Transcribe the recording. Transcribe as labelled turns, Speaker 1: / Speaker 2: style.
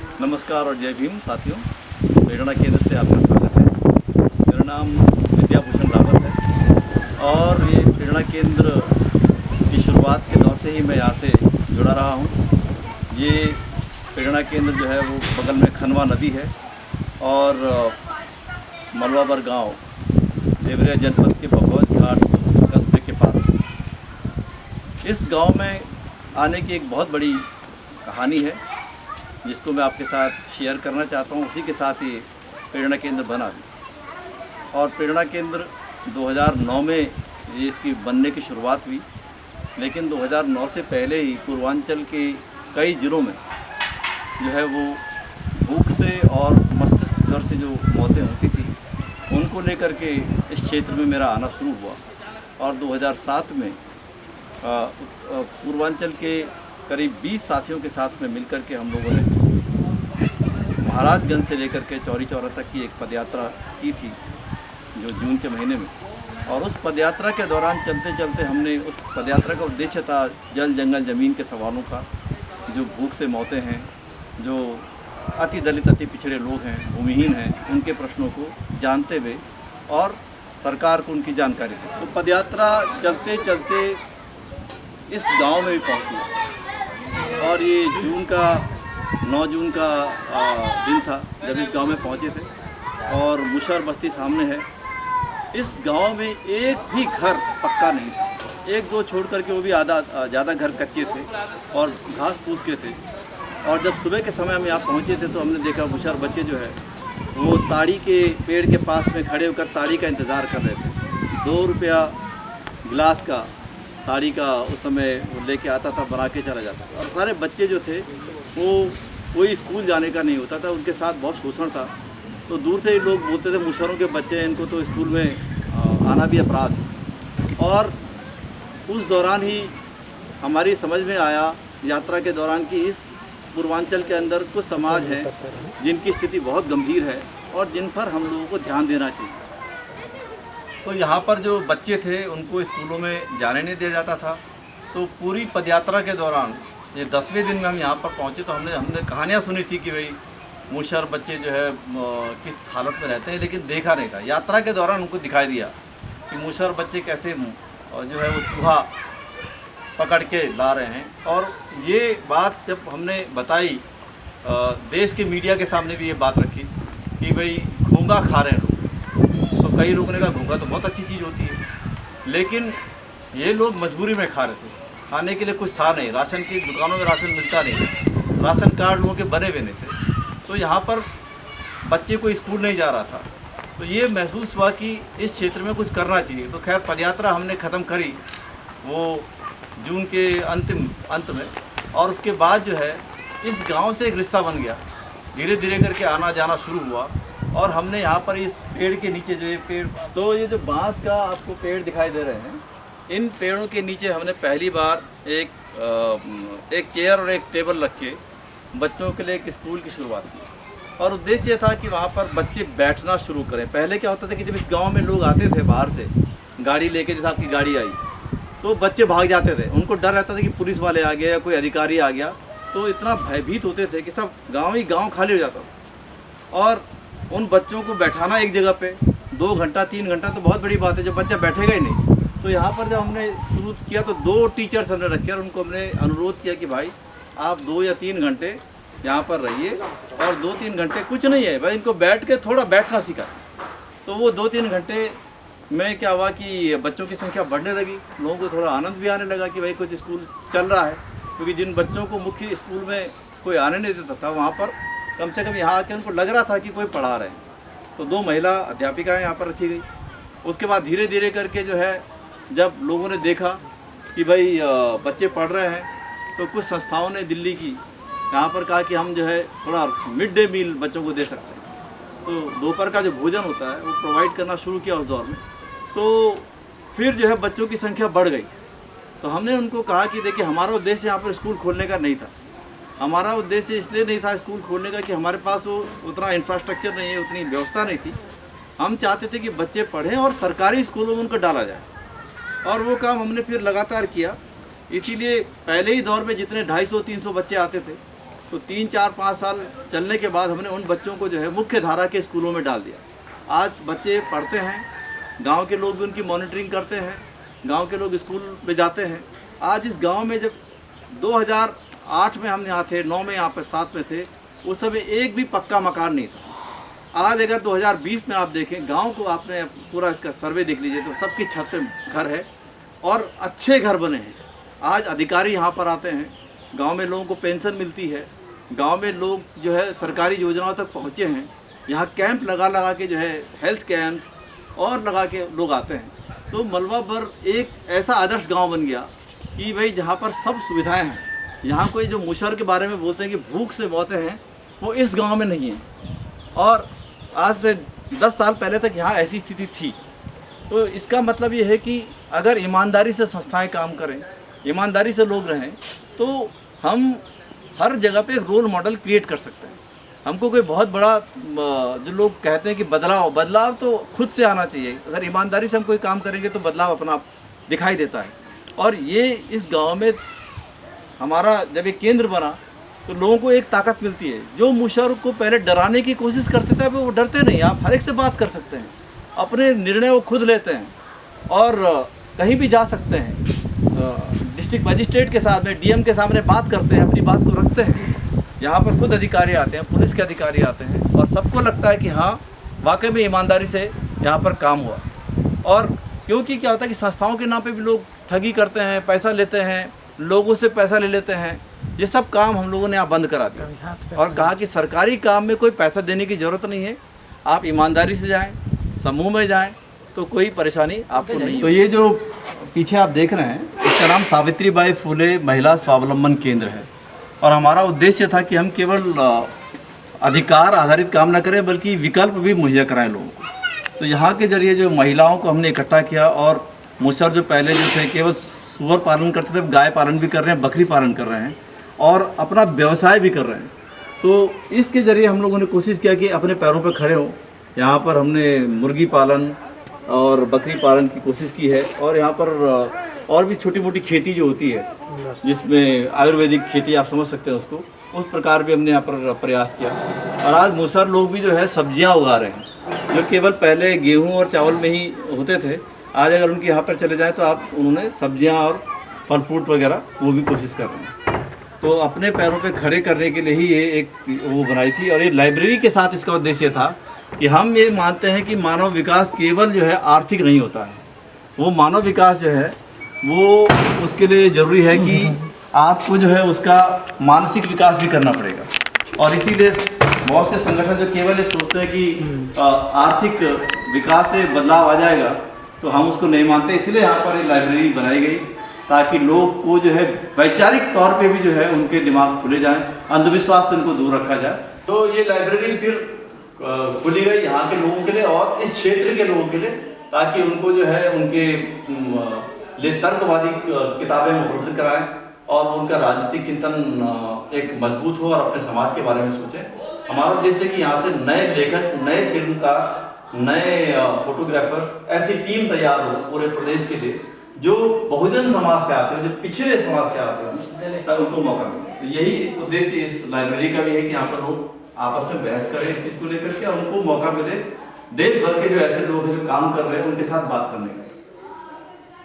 Speaker 1: नमस्कार और जय भीम साथियों। प्रेरणा केंद्र से आपका स्वागत है। मेरा नाम विद्याभूषण रावत है और ये प्रेरणा केंद्र की शुरुआत के दौर से ही मैं यहाँ से जुड़ा रहा हूँ। ये प्रेरणा केंद्र जो है वो बगल में खनवा नदी है और मलवाबर गांव देवरिया जनपद के भगवत घाट कस्बे के पास है। इस गांव में आने की एक बहुत बड़ी कहानी है जिसको मैं आपके साथ शेयर करना चाहता हूँ। उसी के साथ ही प्रेरणा केंद्र बना भी, और प्रेरणा केंद्र 2009 में ये इसकी बनने की शुरुआत हुई, लेकिन 2009 से पहले ही पूर्वांचल के कई ज़िलों में जो है वो भूख से और मस्तिष्क ज्वर से जो मौतें होती थी उनको लेकर के इस क्षेत्र में मेरा आना शुरू हुआ। और 2007 में पूर्वांचल के करीब 20 साथियों के साथ में मिलकर के हम लोगों ने महाराजगंज से लेकर के चौरी चौरा तक की एक पदयात्रा की थी जो जून के महीने में। और उस पदयात्रा के दौरान चलते चलते हमने उस पदयात्रा का उद्देश्य था जल जंगल ज़मीन के सवालों का, जो भूख से मौतें हैं, जो अति दलित अति पिछड़े लोग हैं, भूमिहीन हैं, उनके प्रश्नों को जानते हुए और सरकार को उनकी जानकारी दी। तो पदयात्रा चलते चलते इस गांव में भी पहुंची और ये 9 जून का दिन था जब इस गांव में पहुंचे थे। और मुशहर बस्ती सामने है। इस गांव में एक भी घर पक्का नहीं था, एक दो छोड़ करके वो भी ज़्यादा घर कच्चे थे और घास फूस के थे। और जब सुबह के समय हम यहाँ पहुँचे थे तो हमने देखा मुशहर बच्चे जो है वो ताड़ी के पेड़ के पास में खड़े होकर ताड़ी का इंतज़ार कर रहे थे। 2 रुपया गिलास का ताड़ी का उस समय वो लेके आता था, बना के चला जाता था। और सारे बच्चे जो थे वो कोई स्कूल जाने का नहीं होता था, उनके साथ बहुत शोषण था। तो दूर से ही लोग बोलते थे मुशहरों के बच्चे हैं, इनको तो स्कूल में आना भी अपराध है। और उस दौरान ही हमारी समझ में आया यात्रा के दौरान कि इस पूर्वांचल के अंदर कुछ समाज हैं जिनकी स्थिति बहुत गंभीर है और जिन पर हम लोगों को ध्यान देना चाहिए। तो यहाँ पर जो बच्चे थे उनको स्कूलों में जाने नहीं दिया जाता था। तो पूरी पदयात्रा के दौरान ये 10वें दिन में हम यहाँ पर पहुँचे तो हमने कहानियाँ सुनी थी कि भाई मुशहर बच्चे जो है किस हालत में रहते हैं, लेकिन देखा नहीं था। यात्रा के दौरान उनको दिखाई दिया कि मुशहर बच्चे कैसे जो है वो चूहा पकड़ के ला रहे हैं। और ये बात जब हमने बताई देश के मीडिया के सामने भी ये बात रखी कि भाई घोंगा खा रहे हैं लोग, तो कई लोगों ने कहा घोंगा तो बहुत अच्छी चीज़ होती है, लेकिन ये लोग मजबूरी में खा रहे थे, खाने के लिए कुछ था नहीं, राशन की दुकानों में राशन मिलता नहीं, राशन कार्ड लोगों के बने हुए नहीं थे। तो यहाँ पर बच्चे को स्कूल नहीं जा रहा था। तो ये महसूस हुआ कि इस क्षेत्र में कुछ करना चाहिए। तो खैर पदयात्रा हमने ख़त्म करी वो जून के अंत में, और उसके बाद जो है इस गांव से एक रिश्ता बन गया। धीरे धीरे करके आना जाना शुरू हुआ और हमने यहाँ पर इस पेड़ के नीचे जो पेड़, तो ये जो बांस का आपको पेड़ दिखाई दे रहे हैं, इन पेड़ों के नीचे हमने पहली बार एक चेयर और एक टेबल रख के बच्चों के लिए एक स्कूल की शुरुआत की। और उद्देश्य था कि वहाँ पर बच्चे बैठना शुरू करें। पहले क्या होता था कि जब इस गांव में लोग आते थे बाहर से गाड़ी लेके, जैसे आपकी गाड़ी आई, तो बच्चे भाग जाते थे। उनको डर रहता था कि पुलिस वाले आ गए या कोई अधिकारी आ गया, तो इतना भयभीत होते थे कि सब गाँव खाली हो जाता था। और उन बच्चों को बैठाना एक जगह पे 2 घंटा 3 घंटा तो बहुत बड़ी बात है, जब बच्चा बैठेगा ही नहीं। तो यहाँ पर जब हमने शुरू किया तो 2 टीचर्स हमने रखे और उनको हमने अनुरोध किया कि भाई आप 2 या 3 घंटे यहाँ पर रहिए और 2-3 घंटे कुछ नहीं है, भाई इनको बैठ के थोड़ा बैठना सीखा। तो वो 2-3 घंटे में क्या हुआ कि बच्चों की संख्या बढ़ने लगी, लोगों को थोड़ा आनंद भी आने लगा कि भाई कुछ स्कूल चल रहा है। क्योंकि जिन बच्चों को मुख्य स्कूल में कोई आने नहीं देता था, वहाँ पर कम से कम यहाँ आके उनको लग रहा था कि कोई पढ़ा रहे हैं। तो 2 महिला अध्यापिकाएँ यहाँ पर रखी गई। उसके बाद धीरे धीरे करके जो है जब लोगों ने देखा कि भाई बच्चे पढ़ रहे हैं, तो कुछ संस्थाओं ने दिल्ली की यहाँ पर कहा कि हम जो है थोड़ा मिड डे मील बच्चों को दे सकते हैं। तो दोपहर का जो भोजन होता है वो प्रोवाइड करना शुरू किया उस दौर में। तो फिर जो है बच्चों की संख्या बढ़ गई। तो हमने उनको कहा कि देखिए हमारा उद्देश्य यहाँ पर स्कूल खोलने का नहीं था। हमारा उद्देश्य इसलिए नहीं था स्कूल खोलने का कि हमारे पास वो उतना इंफ्रास्ट्रक्चर नहीं है, उतनी व्यवस्था नहीं थी। हम चाहते थे कि बच्चे पढ़ें और सरकारी स्कूलों में उनको डाला जाए। और वो काम हमने फिर लगातार किया। इसीलिए पहले ही दौर में जितने 250-300 बच्चे आते थे, तो 3-4-5 साल चलने के बाद हमने उन बच्चों को जो है मुख्य धारा के स्कूलों में डाल दिया। आज बच्चे पढ़ते हैं, गांव के लोग भी उनकी मॉनिटरिंग करते हैं, गांव के लोग स्कूल में जाते हैं। आज इस गांव में जब 2008 में हम यहाँ थे, 9 में यहाँ पर 7 में थे, उस समय एक भी पक्का मकान नहीं था। आज अगर 2020 में आप देखें गांव को, आपने पूरा इसका सर्वे देख लीजिए तो सबकी छत पे घर है और अच्छे घर बने हैं। आज अधिकारी यहाँ पर आते हैं, गांव में लोगों को पेंशन मिलती है, गांव में लोग जो है सरकारी योजनाओं तक पहुँचे हैं। यहाँ कैंप लगा के जो है हेल्थ कैंप और लगा के लोग आते हैं। तो मलवाबर एक ऐसा आदर्श गांव बन गया कि भाई जहाँ पर सब सुविधाएं हैं। यहाँ कोई जो मुशहर के बारे में बोलते हैं कि भूख से मौतें हैं, वो इस गांव में नहीं है। और आज से 10 साल पहले तक यहाँ ऐसी स्थिति थी। तो इसका मतलब ये है कि अगर ईमानदारी से संस्थाएं काम करें, ईमानदारी से लोग रहें, तो हम हर जगह पे एक रोल मॉडल क्रिएट कर सकते हैं। हमको कोई बहुत बड़ा, जो लोग कहते हैं कि बदलाव तो खुद से आना चाहिए। अगर ईमानदारी से हम कोई काम करेंगे तो बदलाव अपना आप दिखाई देता है। और ये इस गांव में हमारा जब एक केंद्र बना तो लोगों को एक ताकत मिलती है। जो मुशर्रफ को पहले डराने की कोशिश करते थे, वो डरते नहीं। आप हर एक से बात कर सकते हैं, अपने निर्णय वो खुद लेते हैं और कहीं भी जा सकते हैं। डिस्ट्रिक्ट मजिस्ट्रेट के साथ में, डीएम के सामने बात करते हैं, अपनी बात को रखते हैं। यहाँ पर खुद अधिकारी आते हैं, पुलिस के अधिकारी आते हैं और सबको लगता है कि हाँ वाकई में ईमानदारी से यहाँ पर काम हुआ। और क्योंकि क्या होता है कि संस्थाओं के नाम पे भी लोग ठगी करते हैं, पैसा लेते हैं, लोगों से पैसा ले लेते हैं। ये सब काम हम लोगों ने यहाँ बंद करा दिया और कहा कि सरकारी काम में कोई पैसा देने की ज़रूरत नहीं है। आप ईमानदारी से जाएं, समूह में जाएं, तो कोई परेशानी आपको नहीं। तो ये जो पीछे आप देख रहे हैं, इसका नाम सावित्रीबाई फुले महिला स्वावलंबन केंद्र है। और हमारा उद्देश्य था कि हम केवल अधिकार आधारित काम न करें, बल्कि विकल्प भी मुहैया कराएं लोगों को। तो यहाँ के जरिए जो महिलाओं को हमने इकट्ठा किया और मुशर्रफ जो पहले जो थे केवल सूअर पालन करते थे, गाय पालन भी कर रहे हैं, बकरी पालन कर रहे हैं और अपना व्यवसाय भी कर रहे हैं। तो इसके ज़रिए हम लोगों ने कोशिश किया कि अपने पैरों पर खड़े हों। यहाँ पर हमने मुर्गी पालन और बकरी पालन की कोशिश की है और यहाँ पर और भी छोटी मोटी खेती जो होती है, जिसमें आयुर्वेदिक खेती आप समझ सकते हैं उसको, उस प्रकार भी हमने यहाँ पर प्रयास किया। और आज मुसहर लोग भी जो है सब्जियाँ उगा रहे हैं, जो केवल पहले गेहूँ और चावल में ही होते थे। आज अगर उनके यहाँ पर चले जाएँ तो आप उन्होंने सब्जियाँ और फल फ्रूट वगैरह वो भी कोशिश कर रहे हैं। तो अपने पैरों पे खड़े करने के लिए ही ये एक वो बनाई थी। और ये लाइब्रेरी के साथ इसका उद्देश्य था कि हम ये मानते हैं कि मानव विकास केवल जो है आर्थिक नहीं होता है। वो मानव विकास जो है वो उसके लिए ज़रूरी है कि आपको जो है उसका मानसिक विकास भी करना पड़ेगा। और इसीलिए बहुत से संगठन जो केवल ये सोचते हैं कि आर्थिक विकास से बदलाव आ जाएगा, तो हम उसको नहीं मानते। इसलिए यहाँ पर ये लाइब्रेरी बनाई गई ताकि लोग को जो है वैचारिक तौर पे भी जो है उनके दिमाग खुले जाएं, अंधविश्वास से उनको दूर रखा जाए। तो ये लाइब्रेरी फिर खुली गई यहाँ के लोगों के लिए और इस क्षेत्र के लोगों के लिए, ताकि उनको जो है उनके लिए तर्कवादी किताबें उपलब्ध कराएं और उनका राजनीतिक चिंतन एक मजबूत हो और अपने समाज के बारे में सोचें। हमारा उद्देश्य है कि यहाँ से नए लेखक, नए फिल्मकार, नए फोटोग्राफर, ऐसी टीम तैयार हो पूरे प्रदेश के लिए, जो बहुजन समाज से आते हैं, जो पिछड़े समाज से आते हैं, तब उनको मौका मिले। तो यही उद्देश्य इस लाइब्रेरी का भी है कि यहाँ पर लोग आपस में बहस करें इस चीज़ को लेकर के, और उनको मौका मिले देश भर के जो ऐसे लोग हैं जो काम कर रहे हैं उनके साथ बात करने का।